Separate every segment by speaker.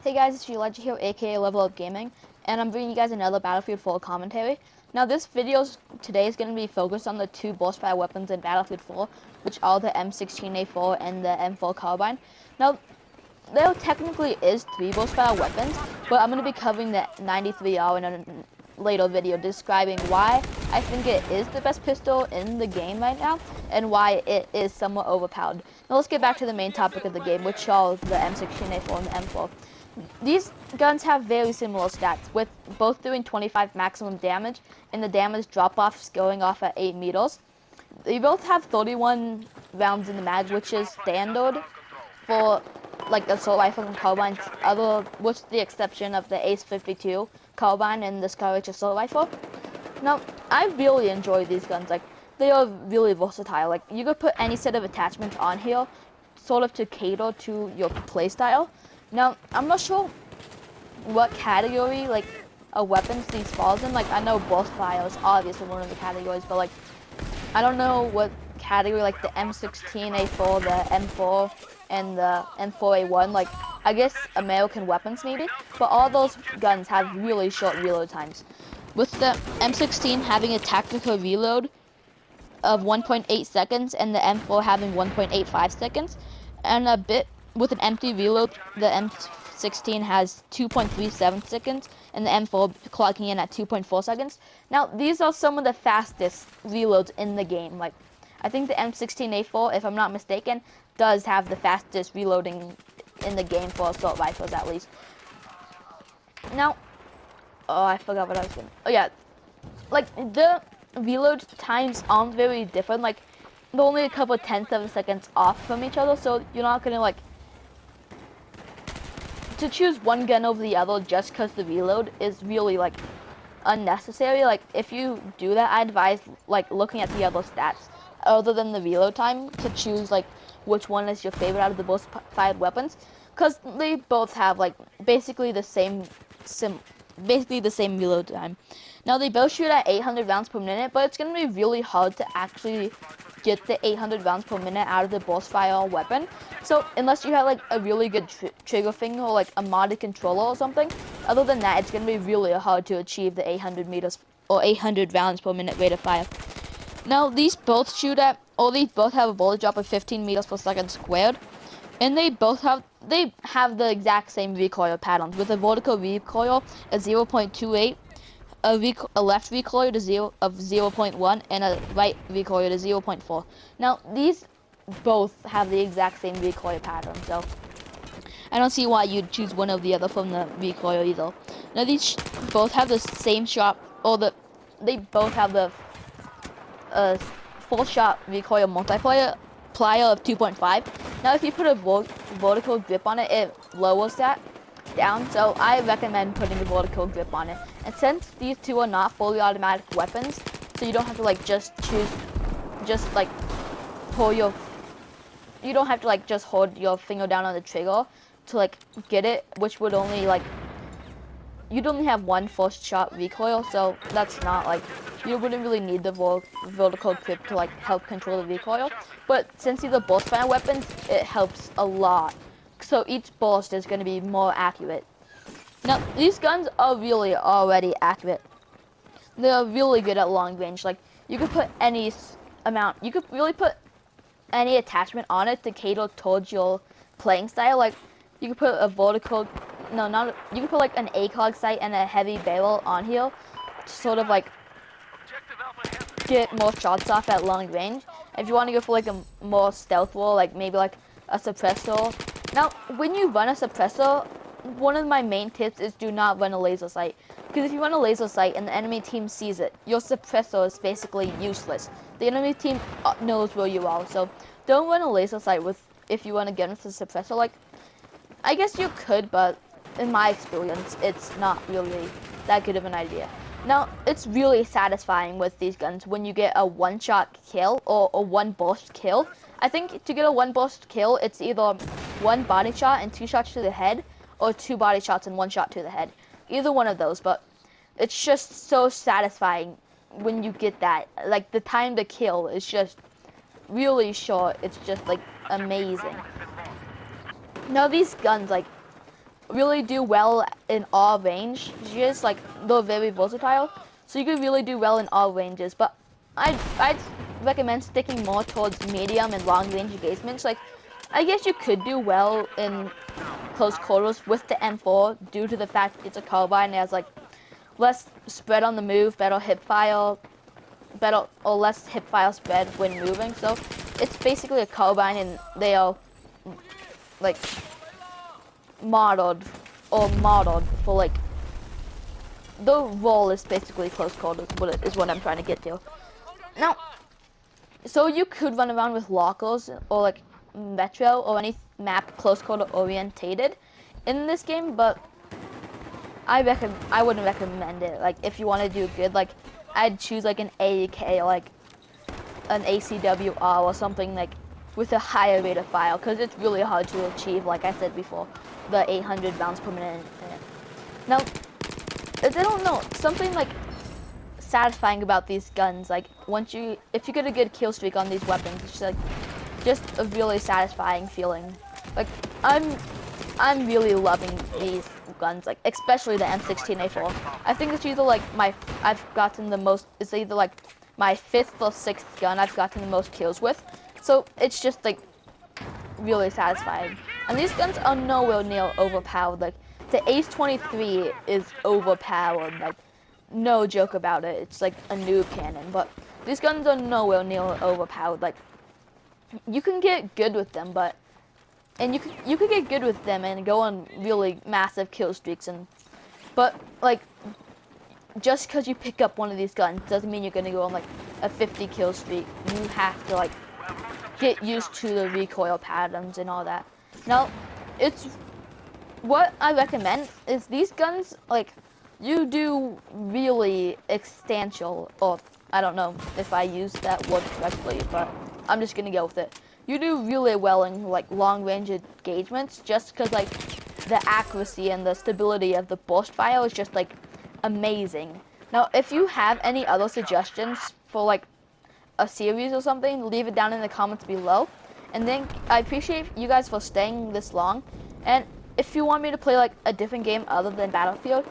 Speaker 1: Hey guys, it's Legend here, aka Level Up Gaming, and I'm bringing you guys another Battlefield 4 commentary. Now this video today is going to be focused on the two burst fire weapons in Battlefield 4, which are the M16A4 and the M4 carbine. Now, there technically is three burst fire weapons, but I'm going to be covering the 93R in a later video describing why I think it is the best pistol in the game right now, and why it is somewhat overpowered. Now let's get back to the main topic of the game, which are the M16A4 and the M4. These guns have very similar stats, with both doing 25 maximum damage and the damage drop-offs going off at 8 meters. They both have 31 rounds in the mag, which is standard for like assault rifle and carbines, with the exception of the Ace 52 carbine and the Scourge assault rifle. Now, I really enjoy these guns. Like, they are really versatile. Like, you could put any set of attachments on here, sort of to cater to your playstyle. Now, I'm not sure what category, like, of weapons these falls in. Like, I know burst fire is obviously one of the categories, but, like, I don't know what category, like, the M16A4, the M4, and the M4A1, like, I guess American weapons maybe, but all those guns have really short reload times. With the M16 having a tactical reload of 1.8 seconds and the M4 having 1.85 seconds, and a bit with an empty reload, the M16 has 2.37 seconds and the M4 clocking in at 2.4 seconds. Now, these are some of the fastest reloads in the game. Like, I think the M16A4, if I'm not mistaken, does have the fastest reloading in the game for assault rifles, at least. Now, oh, I forgot what I was going to... Oh, yeah. Like, the reload times aren't very different. Like, they're only a couple tenths of seconds off from each other, so you're not going to, like... To choose one gun over the other just because the reload is really, like, unnecessary. Like, if you do that, I advise, like, looking at the other stats other than the reload time to choose, like, which one is your favorite out of the burst fired weapons, because they both have, like, basically the same reload time. Now, they both shoot at 800 rounds per minute, but it's going to be really hard to actually get the 800 rounds per minute out of the burst fire weapon. So unless you have, like, a really good trigger finger or, like, a modded controller or something, other than that, it's going to be really hard to achieve the 800 meters or 800 rounds per minute rate of fire. Now, these both have a bullet drop of 15 meters per second squared, and they have the exact same recoil patterns, with a vertical recoil of 0.28, a left recoil to 0.1, and a right recoil to 0.4. Now, these both have the exact same recoil pattern, so I don't see why you'd choose one or the other from the recoil either. Now, these both have the same shot, they both have the 4-shot recoil multiplier of 2.5. Now, if you put a vertical grip on it, it lowers that down, so I recommend putting a vertical grip on it. And since these two are not fully automatic weapons, so you don't have to, like, you don't have to, like, just hold your finger down on the trigger to, like, get it, which would only, like, you'd only have one first shot recoil, so that's not, like, you wouldn't really need the vertical grip to, like, help control the recoil. But since these are burst fire weapons, it helps a lot. So each burst is going to be more accurate. Now, these guns are really already accurate. They're really good at long range. Like, you could put you could really put any attachment on it to cater towards your playing style. Like, you could put a you could put, like, an ACOG sight and a heavy barrel on here to sort of, like, get more shots off at long range. If you want to go for, like, a more stealth role, like maybe like a suppressor. Now, when you run a suppressor, one of my main tips is do not run a laser sight, because if you run a laser sight and the enemy team sees it, your suppressor is basically useless. The enemy team knows where you are, so don't run a laser sight if you want to get with the suppressor. Like, I guess you could, but in my experience, it's not really that good of an idea. Now, it's really satisfying with these guns when you get a one-shot kill or a one-burst kill. I think to get a one-burst kill, it's either one body shot and 2 shots to the head, or 2 body shots and 1 shot to the head. Either one of those, but it's just so satisfying when you get that. Like, the time to kill is just really short. It's just, like, amazing. Now, these guns, like, really do well in all ranges. Like they're very versatile, so you could really do well in all ranges. But I'd recommend sticking more towards medium and long range engagements. Like I guess you could do well in close quarters with the M4 due to the fact it's a carbine and it has like less spread on the move, better hip fire, better or less hip fire spread when moving. So it's basically a carbine and they are like modeled for like the role is basically close quarters. What I'm trying to get to. Now, so you could run around with lockers or like metro or any map close quarter orientated in this game, but I wouldn't recommend it. Like if you want to do good, like I'd choose like an AEK, like an ACWR or something like with a higher rate of fire, because it's really hard to achieve, like I said before, the 800 rounds per minute. Now, I don't know, something like satisfying about these guns, like if you get a good kill streak on these weapons, it's just a really satisfying feeling. Like I'm really loving these guns, like especially the M16A4. I think it's either like I've gotten the most. It's either like my 5th or 6th gun I've gotten the most kills with. So it's just like really satisfying. And these guns are nowhere near overpowered. Like the Ace 23 is overpowered. Like no joke about it. It's like a noob cannon. But these guns are nowhere near overpowered. Like you can get good with them, and you could get good with them and go on really massive kill streaks, but like just because you pick up one of these guns doesn't mean you're gonna go on like a 50 kill streak. You have to like get used to the recoil patterns and all that. Now, it's what I recommend is these guns, like you do really exstantial, or I don't know if I use that word correctly, but I'm just gonna go with it. You do really well in like long range engagements just because like the accuracy and the stability of the burst fire is just like amazing. Now, if you have any other suggestions for like a series or something, leave it down in the comments below. And then I appreciate you guys for staying this long. And if you want me to play like a different game other than Battlefield,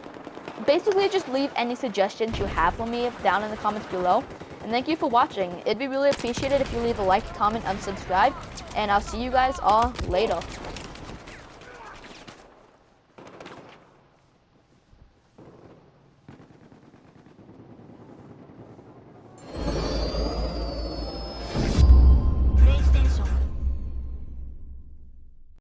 Speaker 1: basically just leave any suggestions you have for me down in the comments below. And thank you for watching. It'd be really appreciated if you leave a like, comment, and subscribe. And I'll see you guys all later.